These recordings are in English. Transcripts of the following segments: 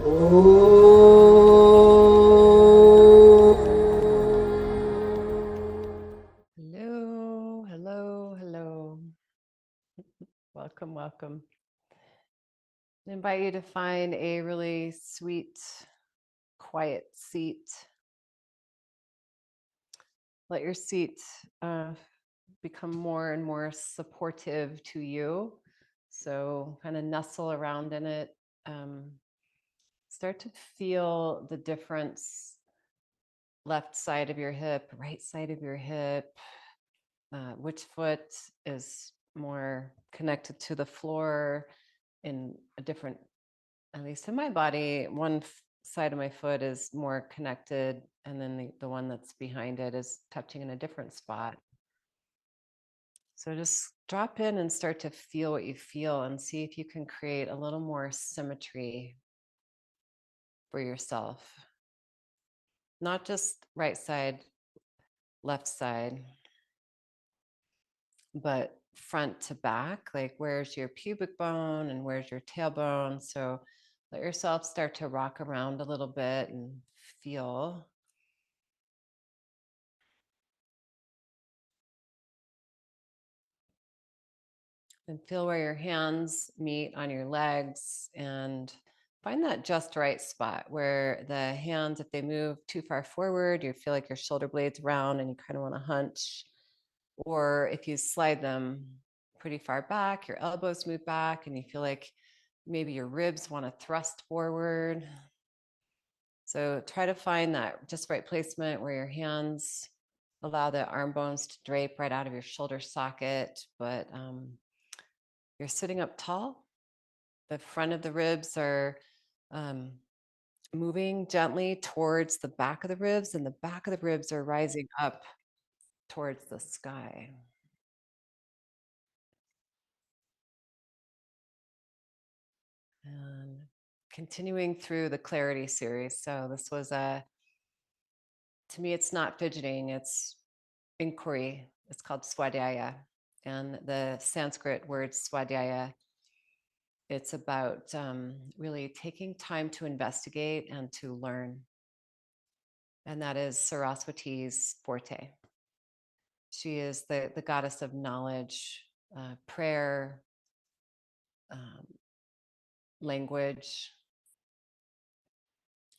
Hello, hello, hello. Welcome, welcome. I invite you to find a really sweet, quiet seat. Let your seat become more and more supportive to you. So, kind of nestle around in it. Start to feel the difference. Left side of your hip, right side of your hip. Which foot is more connected to the floor in a different, at least in my body, one side of my foot is more connected, and then the one that's behind it is touching in a different spot. So just drop in and start to feel what you feel and see if you can create a little more symmetry for yourself. Not just right side, left side, but front to back, like where's your pubic bone and where's your tailbone. So let yourself start to rock around a little bit and feel. And feel where your hands meet on your legs, and find that just right spot where the hands, if they move too far forward, you feel like your shoulder blades round and you kind of want to hunch. Or if you slide them pretty far back, your elbows move back and you feel like maybe your ribs want to thrust forward. So try to find that just right placement where your hands allow the arm bones to drape right out of your shoulder socket, but you're sitting up tall. The front of the ribs are moving gently towards the back of the ribs, and the back of the ribs are rising up towards the sky. And continuing through the clarity series. So this was to me, it's not fidgeting, it's inquiry. It's called swadhyaya. And the Sanskrit word swadhyaya, it's about really taking time to investigate and to learn. And that is Saraswati's forte. She is the goddess of knowledge, prayer, um, language.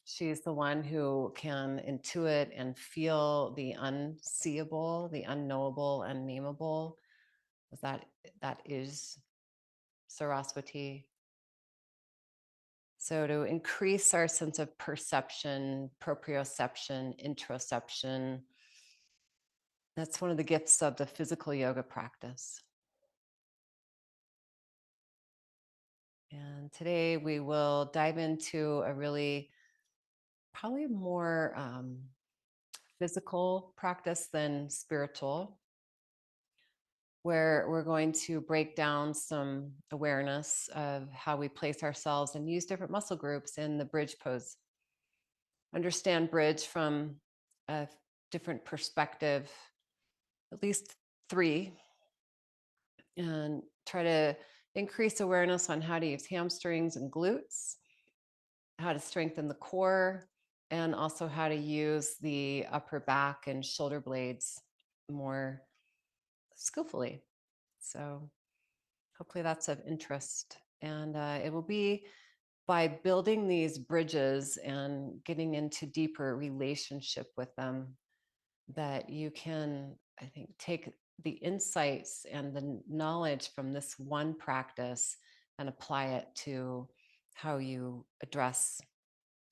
She's the one who can intuit and feel the unseeable, the unknowable, unnameable. That is Saraswati. So to increase our sense of perception, proprioception, introception, that's one of the gifts of the physical yoga practice. And today we will dive into a really, probably more physical practice than spiritual, where we're going to break down some awareness of how we place ourselves and use different muscle groups in the bridge pose. Understand bridge from a different perspective, at least 3, and try to increase awareness on how to use hamstrings and glutes, how to strengthen the core, and also how to use the upper back and shoulder blades more skillfully. So hopefully that's of interest. And it will be by building these bridges and getting into deeper relationship with them that you can, I think, take the insights and the knowledge from this one practice and apply it to how you address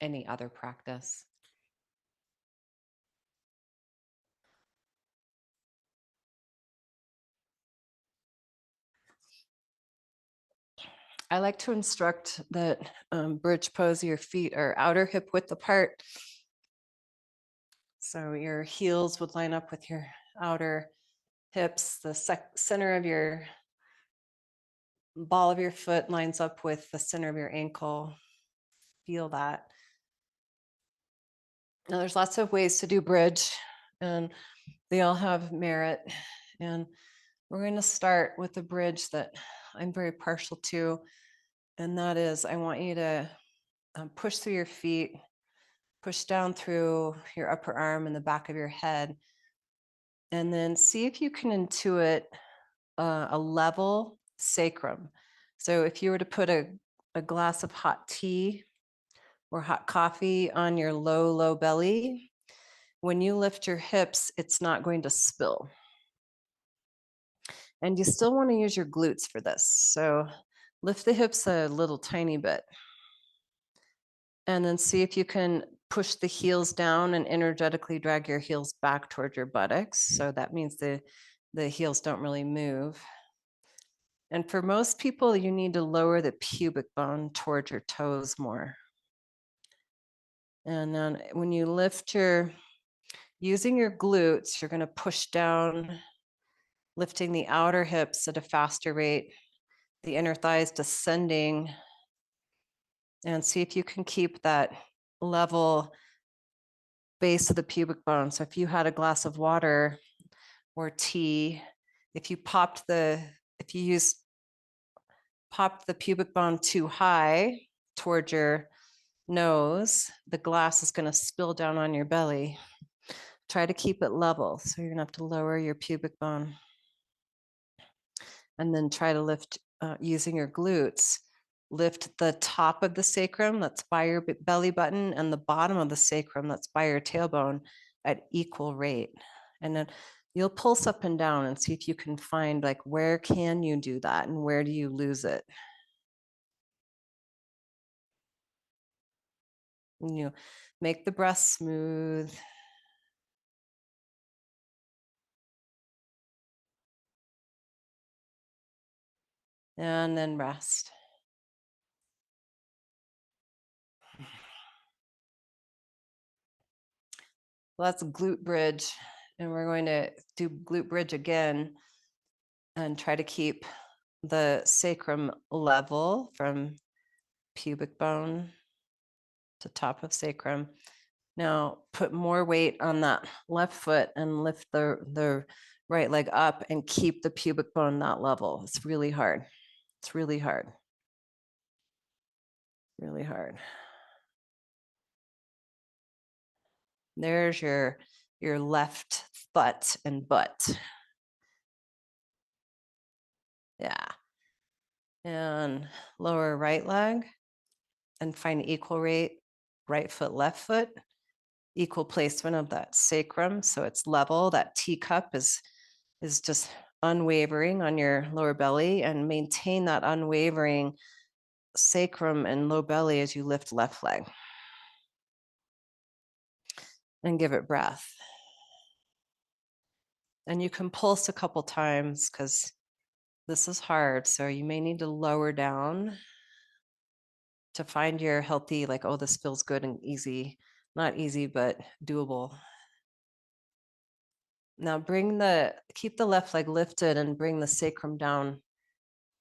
any other practice. I like to instruct that bridge pose, your feet are outer hip width apart. So your heels would line up with your outer hips. The center of your ball of your foot lines up with the center of your ankle. Feel that. Now, there's lots of ways to do bridge, and they all have merit. And we're going to start with the bridge that I'm very partial to, and that is I want you to Push through your feet, push down through your upper arm and the back of your head, and then see if you can intuit a level sacrum. So if you were to put a glass of hot tea or hot coffee on your low belly, when you lift your hips, it's not going to spill. And you still want to use your glutes for this. So lift the hips a little tiny bit. And then see if you can push the heels down and energetically drag your heels back toward your buttocks. So that means the heels don't really move. And for most people, you need to lower the pubic bone towards your toes more. And then when you lift using your glutes, you're going to push down, lifting the outer hips at a faster rate, the inner thighs descending, and see if you can keep that level base of the pubic bone. So if you had a glass of water or tea, if you popped the pubic bone too high toward your nose, the glass is going to spill down on your belly. Try to keep it level. So you're going to have to lower your pubic bone. And then try to lift using your glutes. Lift the top of the sacrum that's by your belly button and the bottom of the sacrum that's by your tailbone at equal rate. And then you'll pulse up and down and see if you can find like where can you do that and where do you lose it. You make the breath smooth. And then rest. Well, that's glute bridge. And we're going to do glute bridge again and try to keep the sacrum level from pubic bone to top of sacrum. Now put more weight on that left foot and lift the right leg up and keep the pubic bone that level. It's really hard. It's really hard. Really hard. There's your left butt and butt. Yeah. And lower right leg and find equal rate, right foot, left foot, equal placement of that sacrum. So it's level. That teacup is just unwavering on your lower belly, and maintain that unwavering sacrum and low belly as you lift left leg. And give it breath. And you can pulse a couple times because this is hard. So you may need to lower down to find your healthy, like, oh, this feels good and easy. Not easy, but doable. Now keep the left leg lifted and bring the sacrum down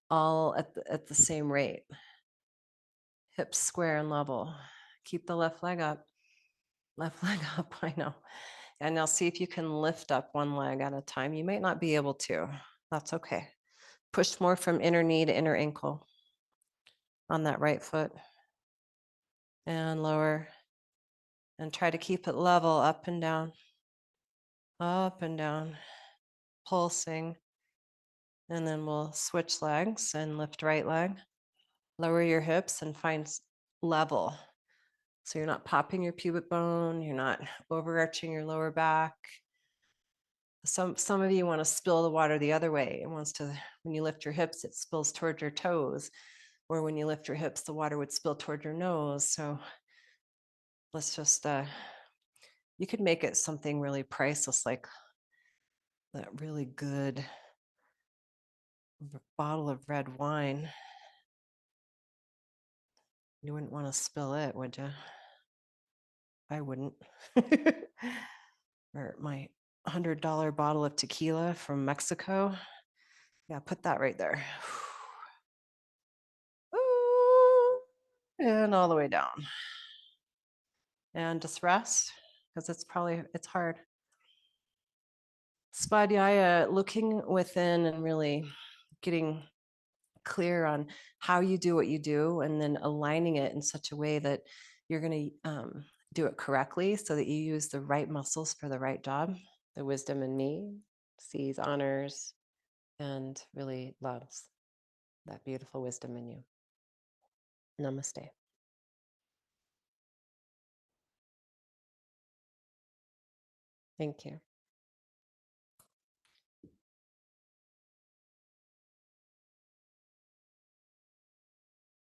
all at the same rate. Hips square and level. Keep the left leg up. Left leg up, I know. And now see if you can lift up one leg at a time. You might not be able to. That's okay. Push more from inner knee to inner ankle on that right foot. And lower. And try to keep it level, up and down. Up and down. Pulsing. And then we'll switch legs and lift right leg. Lower your hips and find level. So you're not popping your pubic bone, you're not overarching your lower back. Some of you want to spill the water the other way. It wants to, when you lift your hips, it spills toward your toes. Or when you lift your hips, the water would spill toward your nose. So let's just, you could make it something really priceless, like that really good bottle of red wine. You wouldn't want to spill it, would you? I wouldn't. Or my $100 bottle of tequila from Mexico. Yeah, put that right there. And all the way down. And just rest, because it's hard. Svadhyaya, looking within and really getting clear on how you do what you do, and then aligning it in such a way that you're going to do it correctly so that you use the right muscles for the right job. The wisdom in me sees, honors, and really loves that beautiful wisdom in you. Namaste. Thank you.